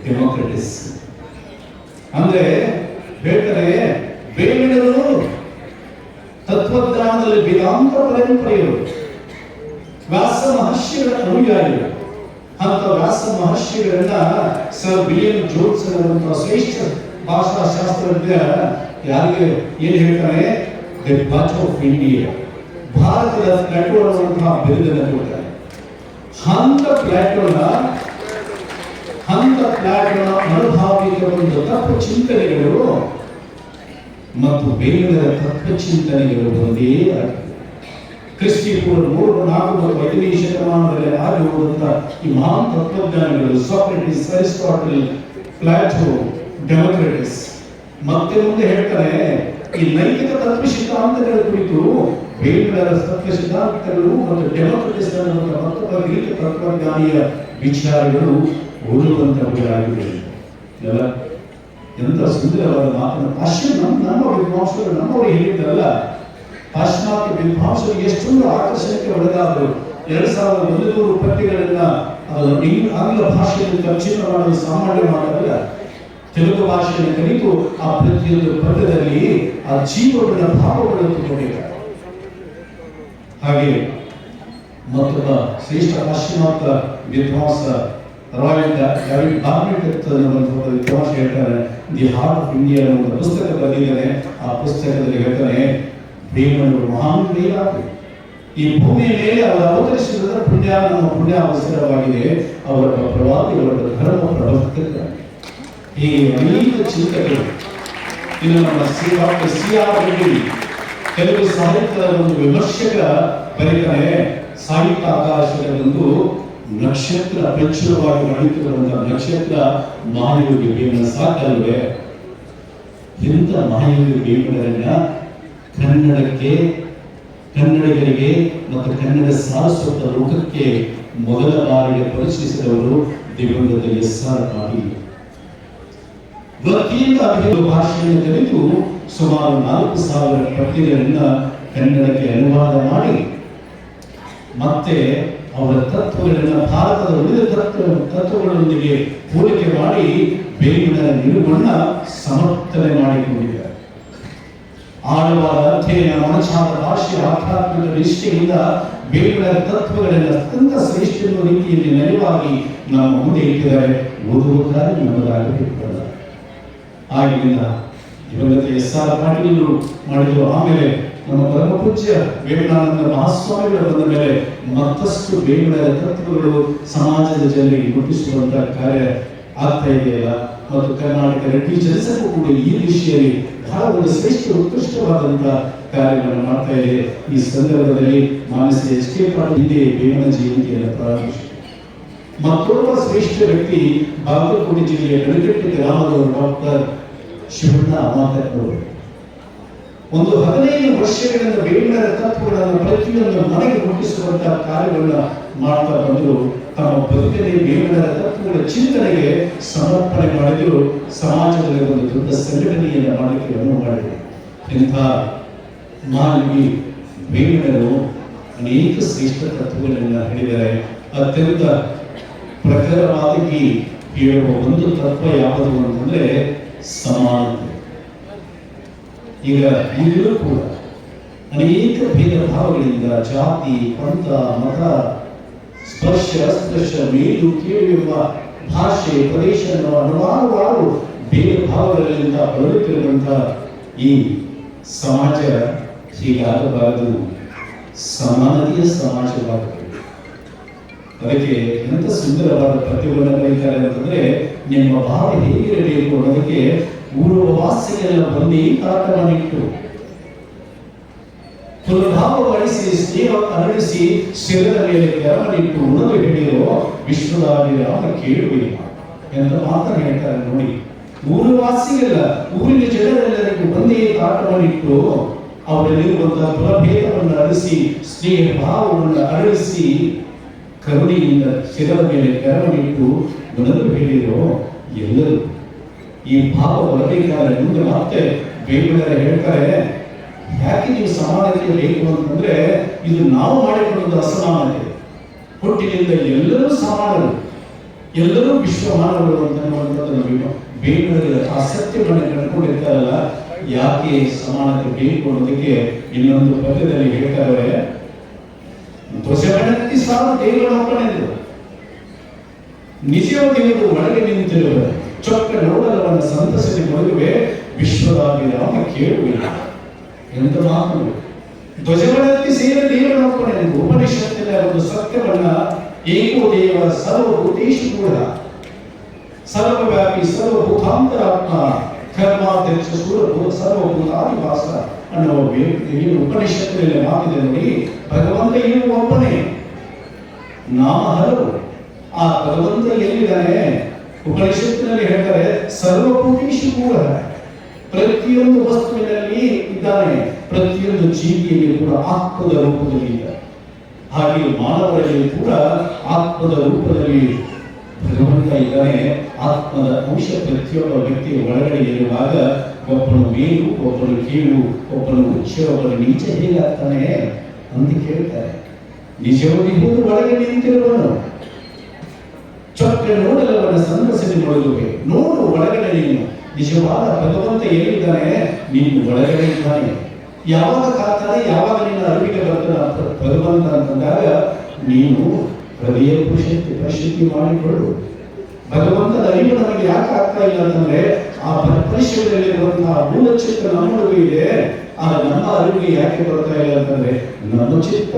Democritus. ಅಂದ್ರೆ ಹೇಳ್ತಾರೆ, ಬೇಗನರು ತತ್ವಜ್ಞಾನದಲ್ಲಿ ವೇದಾಂತ ಪರಂಪರೆಯವರು, ವ್ಯಾಸ ಮಹರ್ಷಿಗಳ ಅನುಯಾಯಿಗಳು. ಅಂತ ವ್ಯಾಸ ಮಹರ್ಷಿಗಳನ್ನ sir William Jones ಅನ್ನುವಂತಹ ಶ್ರೇಷ್ಠ ಭಾಷಾಶಾಸ್ತ್ರಜ್ಞ ಯಾರಿಗೆ ಏನ್ ಹೇಳ್ತಾರೆ, ದಿ ಪ್ಲಾಟೋ ಆಫ್ ಇಂಡಿಯಾ, ಭಾರತದ ಪ್ಲಾಟೋ ಅನ್ನುವಂತಹ ಬಿರುದನ್ನು ಕೊಡ್ತಾರೆ. ಅಂತ ಪ್ಲಾಟೋನ ಅನುಭಾವಿಕ ಒಂದು ತತ್ವ ಚಿಂತನೆಗಳು ಮತ್ತು ಬೇಗನರ ತತ್ವ ಚಿಂತನೆಗಳು ಒಂದೇ ಆಗಿದೆ. ಕ್ರಿಸ್ತಿ ಪೂರ್ವ 300, 400 ಮತ್ತು 5ನೇ ಶತಮಾನದಲ್ಲಿ ಆಗಿ ಹೋದಂತಹ ಈ ಮಹಾನ್ ತತ್ವಜ್ಞಾನಿಗಳು ಸಾಕ್ರೆಟಿಸ್, ಅರಿಸ್ಟಾಟಲ್, ಪ್ಲಾಟೋ, ಡೆಮೋಕ್ರಿಟಸ್ ಮತ್ತೆ ಮುಂದೆ ಹೇಳ್ತಾರೆ, ಈ ನೈತಿಕ ತತ್ವ ಸಿದ್ಧಾಂತಗಳ ಕುರಿತು ಬೇಗನರ ತತ್ವ ಸಿದ್ಧಾಂತಗಳು ಮತ್ತು ಡೆಮೋಕ್ರಿಟಸ್ ಮತ್ತೊಬ್ಬ ಗ್ರೀಕ್ ತತ್ವಜ್ಞಾನಿಯ ವಿಚಾರಗಳು ಹೋಲುವಂತವುಗಳಾಗಿದೆ. ಎಲ್ಲ ಎಂತ ಸುಂದರವಾದ ಮಾತನ್ನು ನಮ್ಮ ವಿದ್ವಾಂಸರು ನಮ್ಮವರು ಹೇಳಿದ್ದಲ್ಲ. ಪಾಶ್ಚಿಮಾತ್ಯ ವಿದ್ವಾಂಸರು ಎಷ್ಟೊಂದು ಆಕರ್ಷಣೆಗೆ ಒಳಗಾದರು. 2,100 ಪಠ್ಯಗಳನ್ನ ಆಂಗ್ಲ ಭಾಷೆಯಲ್ಲಿ ತರ್ಜುಮೆ ಮಾಡಲು ಸಾಮಾನ್ಯ ಮಾಡಲ್ಲ. ತೆಲುಗು ಭಾಷೆಯನ್ನು ಕಲಿತು ಆ ಪ್ರತಿಯೊಂದು ಪದ್ಯದಲ್ಲಿ ಆ ಜೀವನ ಭಾವಗಳನ್ನು ತಗೊಂಡಿದ್ದಾರೆ. ಹಾಗೆ ಮತ್ತೊಬ್ಬ ಶ್ರೇಷ್ಠ ಪಾಶ್ಚಿಮಾತ್ಯ ವಿದ್ವಾಂಸ ರಾಯಲ್ ಡೇವಿಡ್ ಬಾರ್ನೆಟ್ ಅನ್ನುವಂತಹ ವಿದ್ವಾಂಸ ಹೇಳ್ತಾರೆ, ದಿ ಹಾರ್ಟ್ ಆಫ್ ಇಂಡಿಯಾ ಅನ್ನುವ ಪುಸ್ತಕ ಬರೆದಿದ್ದಾರೆ. ಆ ಪುಸ್ತಕದಲ್ಲಿ ಹೇಳ್ತಾನೆ, ಬೇಗನರು ಮಹಾನ್ ಮೇಲಾಗಿ ಈ ಭೂಮಿಯ ಮೇಲೆ ಅವರು ಅವತರಿಸಿದ ಪುಣ್ಯ ನಮ್ಮ ಪುಣ್ಯ ಅವಸರವಾಗಿದೆ, ಅವರ ಪ್ರವಾದಿ, ಅವರ ಧರ್ಮ ಪ್ರವರ್ತಕ. ಹೀಗೆ ಅನೇಕ ಚಿಂತಕರು. ಇನ್ನು ನಮ್ಮ ಡಾಕ್ಟರ್ ಸಿ.ಆರ್. ರೆಡ್ಡಿ ತೆಲುಗು ಸಾಹಿತ್ಯದ ಒಂದು ವಿಮರ್ಶಕ ಬರೀತಾನೆ, ಸಾಹಿತ್ಯ ಆಕಾಶದ ಒಂದು ನಕ್ಷತ್ರ ಪ್ರಚುರವಾಗಿ ನಡೀತಿರುವಂತಹ ನಕ್ಷತ್ರ ಮಹಾಯೋಗಿ ಬೇಗನ ಸಾಕಲ್ವೇ. ಇಂಥ ಮಹಾಯೋಗಿ ಬೇಗನರನ್ನ ಕನ್ನಡಿಗರಿಗೆ ಮತ್ತು ಕನ್ನಡ ಸಾರಸ್ವತ ಲೋಕಕ್ಕೆ ಮೊದಲ ಬಾರಿಗೆ ಪರಿಚಯಿಸಿದವರು ದಿವಂಗತ ಎಸ್.ಆರ್. ಪಾಟೀಲ್. ವೃತ್ತಿಯಿಂದ ಭಾಷೆಯನ್ನು ಕಲಿತು ಸುಮಾರು 4,000 ಪಠ್ಯಗಳನ್ನ ಕನ್ನಡಕ್ಕೆ ಅನುವಾದ ಮಾಡಿ ಮತ್ತೆ ಅವರ ತತ್ವಗಳನ್ನ ಭಾರತದ ಉಳಿದ ತತ್ವಗಳೊಂದಿಗೆ ಹೋಲಿಕೆ ಮಾಡಿ ಬೇಗನರ ನಿಲುವನ್ನು ಸಮರ್ಥನೆ ಮಾಡಿಕೊಂಡಿದ್ದಾರೆ. ಆಳವಾದ ಅಧ್ಯಯನ, ಮನಚಾದ ಭಾಷೆ, ಆಧ್ಯಾತ್ಮಿಕ ನಿಷ್ಠೆಯಿಂದ ಬೇಗನರ ತತ್ವಗಳನ್ನು ಅತ್ಯಂತ ಶ್ರೇಷ್ಠ ರೀತಿಯಲ್ಲಿ ನೆರವಾಗಿ ನಮ್ಮ ಮುಂದೆ ಇಟ್ಟಿದ್ದಾರೆ. ಓದುವುದಾಗಿ ನಮ್ಮದಾಗಬೇಕಲ್ಲ. ಆಗಿನಿಂದ ದಿವಂಗತ ಎಸ್.ಆರ್. ಪಾಟೀಲ್ ಮಾಡಿದ್ರು. ಆಮೇಲೆ ನಮ್ಮ ಪರಮ ಪೂಜ್ಯ ವೇಮನಾನಂದ ಮಹಾಸ್ವಾಮಿಗಳು ಬಂದ ಮೇಲೆ ಮತ್ತಷ್ಟು ಬೇಗನರ ತತ್ವಗಳು ಸಮಾಜದ ಜನರಿಗೆ ಮುಟ್ಟಿಸುವಂತಹ ಕಾರ್ಯ ಆಗ್ತಾ ಇದೆಯಲ್ಲ. ಮತ್ತು ಕರ್ನಾಟಕ ರೆಡ್ಡಿ ಜನಸಕ್ಕೂ ಕೂಡ ಈ ದಿಶೆಯಲ್ಲಿ ಬಹಳ ಒಂದು ಶ್ರೇಷ್ಠ ಉತ್ಕೃಷ್ಟವಾದಂತಹ ಕಾರ್ಯಗಳನ್ನು ಮಾಡ್ತಾ ಇದೆ. ಈ ಸಂದರ್ಭದಲ್ಲಿ ಮಾನಸ ಎಚ್.ಕೆ. ಪಾಟೀಲ್ ಹಿಂದೆ ಬೇಗನ ಜಯಂತಿಯನ್ನು ಪ್ರಾರಂಭಿಸಿದರು. ಮತ್ತೊಬ್ಬ ಶ್ರೇಷ್ಠ ವ್ಯಕ್ತಿ ಬಾಗಲಕೋಟೆ ಜಿಲ್ಲೆಯ ಕಣಕಟ್ಟಿ ಗ್ರಾಮದವರು ಡಾಕ್ಟರ್ ಶಿವಣ್ಣ ಅಮಾತಕರು. ಒಂದು 15 ವರ್ಷಗಳಿಂದ ಬೇವಿನ ತತ್ವಗಳನ್ನು ಪ್ರತಿಯೊಂದು ಮನೆಗೆ ಮುಟ್ಟಿಸುವಂತಹ ಕಾರ್ಯಗಳನ್ನ ಮಾಡ್ತಾ ಬಂದರು. ತಮ್ಮ ಬದುಕಲ್ಲಿ ಬೇವಿನ ತತ್ವಗಳ ಚಿಂತನೆಗೆ ಸಮರ್ಪಣೆ ಮಾಡಿದ್ರು. ಸಮಾಜದಲ್ಲಿ ಒಂದು ದೊಡ್ಡ ಸಂಘಟನೆಯನ್ನು ಮಾಡಲಿಕ್ಕೆ ಅನುವು ಮಾಡಿದರು. ಇಂಥ ಮಾನವಿ ಬೇವಿನರು ಅನೇಕ ಶ್ರೇಷ್ಠ ತತ್ವಗಳನ್ನು ಹೇಳಿದ್ದಾರೆ. ಅತ್ಯಂತ ಪ್ರಖರವಾಗಿ ಹೇಳುವ ಒಂದು ತತ್ವ ಯಾವುದು ಅಂತಂದ್ರೆ ಸಮಾನತೆ. ಈಗ ಈಗಲೂ ಕೂಡ ಅನೇಕ ಭೇದ ಭಾವಗಳಿಂದ ಜಾತಿ, ಪಂಥ, ಮತ, ಸ್ಪರ್ಶ, ಅಸ್ಪರ್ಶ, ಮೇಲು ಕೀಳುವ ಭಾಷೆ, ಪ್ರದೇಶ ಹಲವಾರು ಭೇದ ಭಾವಗಳಿಂದ ಬರುತ್ತಿರುವಂತಹ ಈ ಸಮಾಜ ಹೀಗಾಗಬಾರದು, ಸಮಾನತೆಯ ಸಮಾಜವಾಗಬೇಕು. ಅದಕ್ಕೆ ಎಂತ ಸುಂದರವಾದ ಪದ್ಯವನ್ನು ಬರೀತಾರೆ ಅಂತಂದ್ರೆ, ನಿಮ್ಮ ಭಾವ ಹೇಗಿರಬೇಕು ಅನ್ನೋದಕ್ಕೆ ಊರುವ ವಾಸಿಗೆಲ್ಲ ಬಂದು ಕಾಟವನ್ನಿಟ್ಟು ಪುನರ್ಭಾವ ಮಾಡಿಸಿ ಸ್ನೇಹ ಅರಳಿಸಿ ಶಿರದ ಮೇಲೆ ಕೆರವನ್ನಿಟ್ಟು ಉಣಲು ಹಿಡಿಯೋ ವಿಶ್ವದಾಭಿರಾಮ ಕೇಳುವಿಲ್ಲ ಎಂತ ಮಾತನ್ನು ಹೇಳ್ತಾರೆ ನೋಡಿ. ಊರು ವಾಸಿಗೆಲ್ಲ, ಊರಿನ ಜನರೆಲ್ಲರಿಗೂ ಬಂದೇ ಕಾಟವನ್ನಿಟ್ಟು ಅವರಲ್ಲಿರುವಂತಹ ಕುಲಭೇದವನ್ನು ಅಳಿಸಿ ಸ್ನೇಹ ಭಾವವನ್ನು ಅರಳಿಸಿ ಕರುಣೆಯಿಂದ ಶಿರದ ಮೇಲೆ ಕೆರವನ್ನಿಟ್ಟು ಉಣಲು ಹಿಡಿಯೋ ಎಲ್ಲರೂ ಈ ಭಾವ ಬರಬೇಕಾದ್ರೆ ಮುಂದೆ ಮತ್ತೆ ಬೇರೆಯವರ ಹೇಳ್ತಾರೆ, ಯಾಕೆ ನೀವು ಸಮಾನತೆ ಬೇಕು ಅಂತಂದ್ರೆ ಇದು ನಾವು ಮಾಡಿಕೊಳ್ಳುವುದು ಅಸಮಾನತೆ. ಹುಟ್ಟಿನಿಂದ ಎಲ್ಲರೂ ಸಮಾನರು, ಎಲ್ಲರೂ ವಿಶ್ವ ಮಾನವರು ಅಂತ ಬೇರೆಯವರ ಆ ಸತ್ಯವನ್ನು ಕಂಡುಕೊಂಡಿರ್ತಾರಲ್ಲ. ಯಾಕೆ ಸಮಾನತೆ ಬೇಕು ಅನ್ನೋದಕ್ಕೆ ಇನ್ನೊಂದು ಪದ್ಯದಲ್ಲಿ ಹೇಳ್ತಾರೆ, ಧ್ವಜಗಣತಿ ಸಾಲು ದೇವರೊಬ್ಬನೆಂದು ನಿಜವ ದೇವರು ಒಳಗೆ ನಿಂತಿರುವರು, ಚೊಕ್ಕ ನೋಡಲವನ್ನು ಸಂತಸನೆ ಮರುಗುವೆ ವಿಶ್ವದಾಭಿರಾಮ ಕೇಳುವಿಲ್ಲ ಎಂತ ಮಾತು. ಧ್ವಜಗಣತಿ ಸೇರ ದೇವರೊಬ್ಬನೆಂದು ಉಪನಿಷತ್ತಿನ ಒಂದು ಸತ್ಯವನ್ನ ಏಕೋ ದೇವ ಸರ್ವಭೂತೇಶು ಕೂಡ ಸರ್ವವ್ಯಾಪಿ ಸರ್ವಭೂತಾಂತರಾತ್ಮ ಕರ್ಮಾಧ್ಯಕ್ಷ ಸೂರಭೂತ ಸರ್ವಭೂತಾದಿವಾಸ ಅನ್ನುವ ಉಪನಿಷತ್ತಿನಲ್ಲಿ ಮಾತಿದೆ ನೋಡಿ. ಭಗವಂತ ಇರುವ ಒಬ್ಬನೇ, ನಾಮ ಹಲವು. ಆ ಭಗವಂತ ಎಲ್ಲಿದ್ದಾನೆ? ಉಪನಿಷತ್ತಿನಲ್ಲಿ ಹೇಳ್ತಾರೆ ಸರ್ವಭೂತೇಶು ಕೂಡ, ಪ್ರತಿಯೊಂದು ವಸ್ತುವಿನಲ್ಲಿ ಇದ್ದಾನೆ, ಪ್ರತಿಯೊಂದು ಜೀವಿಯಲ್ಲಿ ಕೂಡ ಆತ್ಮದ ರೂಪದಲ್ಲಿ ಇದೆ. ಹಾಗೆ ಮಾನವರಲ್ಲಿ ಕೂಡ ಆತ್ಮದ ರೂಪದಲ್ಲಿ ಭಗವಂತ ಇದ್ದಾನೆ. ಆತ್ಮದ ಅಂಶ ಪ್ರತಿಯೊಬ್ಬ ವ್ಯಕ್ತಿಯ ಒಳಗಡೆ ಇರುವಾಗ ಒಬ್ಬನು ಮೇಲು, ಒಬ್ಬನು ಕೀಳು, ಒಬ್ಬನು ಉಚ್ಚ, ಒಬ್ಬನು ನೀಚ ಹೇಗಾಗ್ತಾನೆ ಅಂತ ಕೇಳ್ತಾರೆ. ನಿಜವಾಗಿ ಹೋಗಿ ಒಳಗೆ ನಿಂತಿರುವನು, ಚೊಕ್ಕ ನೋಡಲವನ್ನ ಸಂತಸನೆ ನೋಡುವೆ. ನೋಡು ಒಳಗಡೆ ನೀನು, ನಿಜವಾದ ಭಗವಂತ ಎಲ್ಲಿದ್ದಾನೆ? ನೀನು ಒಳಗಡೆ ಇದ್ದಾನೆ. ಯಾವಾಗ ಕಾತಾನೆ, ಯಾವಾಗ ನಿನ್ನ ಅರಿವಿಗೆ ಬರ್ತಾನೆ ಭಗವಂತ ಅಂತಂದಾಗ ನೀನು ಹೃದಯ ಪ್ರಶುದ್ಧಿ ಮಾಡಿಕೊಳ್ಳು. ಭಗವಂತನ ಅರಿವು ನಮಗೆ ಯಾಕೆ ಆಗ್ತಾ ಇಲ್ಲ ಅಂತಂದ್ರೆ, ಆ ಪರಿಶ್ರಮದಲ್ಲಿರುವಂತಹ ಮೂಲ ಚಿತ್ತ ನಮ್ಮೊಳಗೂ ಇದೆ. ಆ ನಮ್ಮ ಅರಿವಿಗೆ ಯಾಕೆ ಬರ್ತಾ ಇಲ್ಲ ಅಂತಂದ್ರೆ, ನಮ್ಮ ಚಿತ್ತ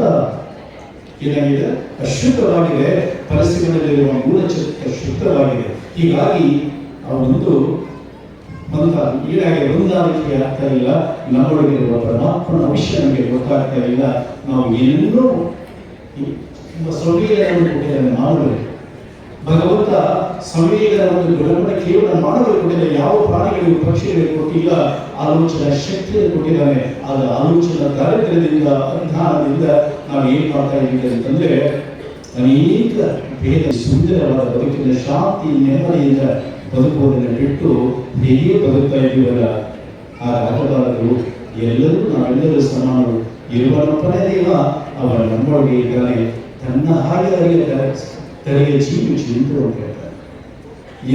ಏನಾಗಿದೆ? ಅಶುದ್ಧವಾಗಿದೆ. ಪರಿಸ್ಥಿತಿಗಳಲ್ಲಿರುವ ಮೂಲ ಚಿತ್ತ ಶುದ್ಧವಾಗಿದೆ. ಹೀಗಾಗಿ ಆ ಒಂದು ಏನಾಗಿ ಹೊಂದಾಣಿಕೆ ಆಗ್ತಾ ಇಲ್ಲ. ನಮ್ಮೊಳಗಿರುವ ಪರಮಾತ್ಮನ ವಿಷಯ ನಮಗೆ ಗೊತ್ತಾಗ್ತಾ ಇಲ್ಲ. ನಾವು ಏನನ್ನೂ ಸಂವೇದನೆಯನ್ನು ಕೊಟ್ಟಿದ್ದಾನೆ ಮಾನವರಿಗೆ. ಭಗವಂತ ಸಂವೇದನವನ್ನು ಗುಣವನ್ನು ಕೇವಲ ಮಾನವರಿಗೆ ಕೊಟ್ಟಿಲ್ಲ, ಯಾವ ಪ್ರಾಣಿಗಳಿಗೂ ಪಕ್ಷಿಗಳಿಗೆ ಕೊಟ್ಟಿಲ್ಲ. ಆಲೋಚನಾ ಶಕ್ತಿಯನ್ನು ಕೊಟ್ಟಿದ್ದಾನೆ. ಆದ ಆಲೋಚನಾ ದಾರಿದ್ರ್ಯದಿಂದ, ಅಜ್ಞಾನದಿಂದ ನಾವು ಏನ್ ಮಾಡ್ತಾ ಇದ್ದೀವಿ ಅಂತಂದ್ರೆ, ಅನೇಕ ಭೇದ ಸುಂದರವಾದ ಬದುಕಿನ ಶಾಂತಿ ನೆಮ್ಮದಿಯಿಂದ ಬದುಕುವುದನ್ನು ಬಿಟ್ಟು ಹೇಗೆ ಬದುಕ್ತಾ ಇದ್ದೀವಲ್ಲ, ಹಾಗಾಗಬಾರದು. ಎಲ್ಲರೂ ನಾವೆಲ್ಲರೂ ಸಮಾನರು. ಇರುವನೊಬ್ಬನೇ ದೇವ, ಅವರ ನಮ್ಮೊಳಗೆ ಇದ್ದಾನೆ. ತನ್ನ ಹಾಗೆ ತಲೆಯ ಜೀವಿ ಜಂತು ಅಂತ ಹೇಳ್ತಾರೆ.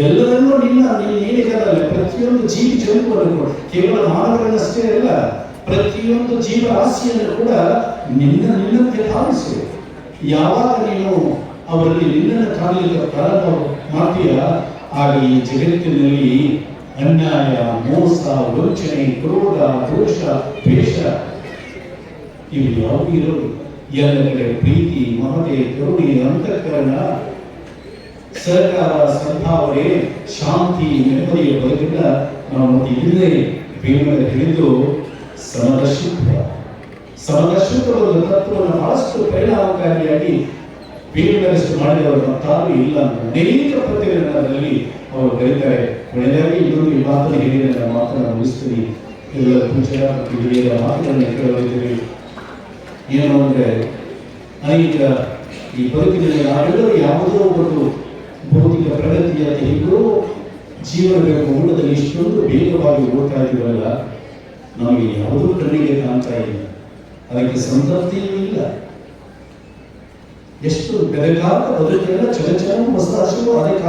ಎಲ್ಲರನ್ನೂ ನೀನಿದ್ದಾರಲ್ಲ, ಪ್ರತಿಯೊಂದು ಜೀವಿ ಜಂತುವನ್ನು, ಕೇವಲ ಮಾನವರನ್ನಷ್ಟೇ ಅಲ್ಲ, ಪ್ರತಿಯೊಂದು ಜೀವರಾಶಿಯನ್ನು ಕೂಡ ನಿನ್ನಂತೆ ಭಾವಿಸು. ಯಾವಾಗ ನೀನು ಅವರಲ್ಲಿ ನಿನ್ನನ್ನು ಕಾಣಲಿಕ್ಕೆ ಪ್ರಾರಂಭ ಮಾಡ್ತೀಯ, ಆಗ ಈ ಜಗತ್ತಿನಲ್ಲಿ ಅನ್ಯಾಯ, ಮೋಸ, ವಂಚನೆ, ಕ್ರೋಧ, ದೋಷ, ದ್ವೇಷ ಇವು ಯಾವುವು ಇರೋದು. ಎಲ್ಲ ಕಡೆ ಪ್ರೀತಿ, ಮಮತೆ, ಕರುಣೆ, ಅಂತಃಕರಣ, ಸಹಕಾರ, ಸದ್ಭಾವನೆ, ಶಾಂತಿ, ನೆಮ್ಮದಿಯ ಬದುಕಿನ ನಾವು ಇದನ್ನೇ ಬೇಗನೆ ತಿಳಿದು ಸಮದರ್ಶಿತ್ವದ ತತ್ವವನ್ನು ಬಹಳಷ್ಟು ಪರಿಣಾಮಕಾರಿಯಾಗಿ ಬೇಗಷ್ಟು ಮಾಡಿದವರು ತಾವು ಇಲ್ಲ ಅಂತ ಅನೇಕ ಪತ್ರಿಕೆಗಳಲ್ಲಿ ಅವರು ಕರೀತಾರೆ. ಕೊನೆಯದಾಗಿ ಇನ್ನೊಂದು ಮಾತನ್ನು ಹೇಳಿದ ಮಾತನ್ನು ಮುಗಿಸ್ತೀನಿ. ಎಲ್ಲ ಪೂಜಾ ಮತ್ತು ಹಿರಿಯರ ಮಾತುಗಳನ್ನು ಕೇಳಲಿದ್ದೀವಿ. ಏನು ಅಂದರೆ ಅನೇಕ ಈ ಬದುಕಿನಲ್ಲಿ ನಾವೆಲ್ಲರೂ ಯಾವುದೋ ಒಂದು ಭೌತಿಕ ಪ್ರಗತಿಯ ಹೇಗೋ ಜೀವನ ಬೇಕು ಮೂಲದಲ್ಲಿ ಇಷ್ಟೊಂದು ವೇಗವಾಗಿ ಓಡ್ತಾ ಇದ್ದೀವಲ್ಲ, ನಮಗೆ ಯಾವುದೂ ಕಣ್ಣಿಗೆ ಕಾಣ್ತಾ ಇಲ್ಲ, ಅದಕ್ಕೆ ಸಂತೃಪ್ತಿಯೂ ಇಲ್ಲ. ಎಷ್ಟು ಬೆಳಗಾದ ಬದುಕೆಲ್ಲ ಚಲಚಲನೂ ಹೊಸ ಹಸಿವು ಅದಕ್ಕೆ